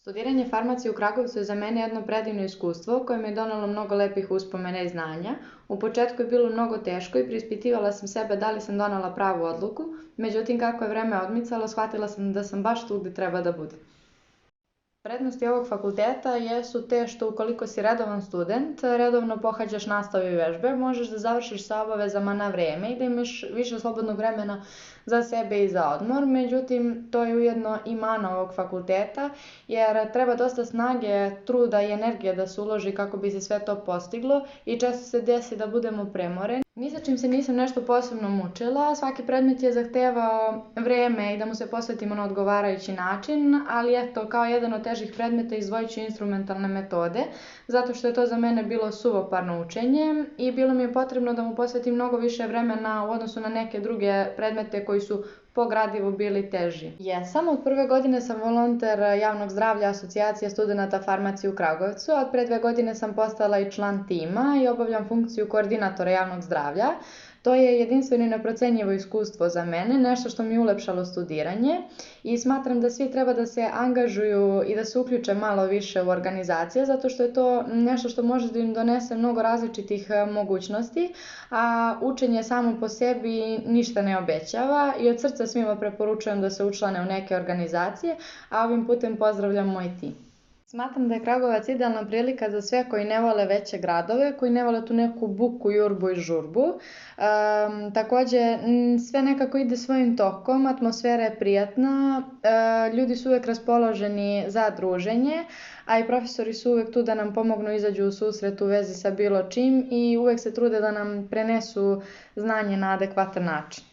Studiranje farmacije u Kragujevcu je za mene jedno predivno iskustvo koje mi je donelo mnogo lepih uspomena i znanja. U početku je bilo mnogo teško i preispitivala sam sebe da li sam donela pravu odluku, međutim kako je vreme odmicalo, shvatila sam da sam baš tu gde treba da budem. Prednosti ovog fakulteta jesu te što ukoliko si redovan student, redovno pohađaš nastave i vežbe, možeš da završiš sa obavezama na vreme i da imaš više slobodnog vremena za sebe i za odmor. Međutim, to je ujedno i mana ovog fakulteta, jer treba dosta snage, truda i energije da se uloži kako bi se sve to postiglo i često se desi da budemo premoreni. Ni sa čim se nisam nešto posebno mučila, svaki predmet je zahtevao vreme i da mu se posvetimo na odgovarajući način, ali eto, kao jedan od težih predmeta izdvojit ću instrumentalne metode, zato što je to za mene bilo suvoparno učenje i bilo mi je potrebno da mu posvetim mnogo više vremena u odnosu na neke druge predmete koji su po gradivu bili teži. Jesam, od prve godine sam volonter javnog zdravlja Asocijacije studenata farmacije u Kragujevcu, a od pre 2 godine sam postala i član tima i obavljam funkciju koordinatora javnog zdravlja. To je jedinstveno i neprocenjivo iskustvo za mene, nešto što mi je ulepšalo studiranje i smatram da svi treba da se angažuju i da se uključe malo više u organizacije, zato što je to nešto što može da im donese mnogo različitih mogućnosti, a učenje samo po sebi ništa ne obećava i od srca svima preporučujem da se učlane u neke organizacije, a ovim putem pozdravljam moj tim. Smatram da je Kragujevac idealna prilika za sve koji ne vole veće gradove, koji ne vole tu neku buku, jurbu i žurbu. Takođe, sve nekako ide svojim tokom, atmosfera je prijatna, ljudi su uvek raspoloženi za druženje, a i profesori su uvek tu da nam pomognu izađu u susret u vezi sa bilo čim i uvek se trude da nam prenesu znanje na adekvatan način.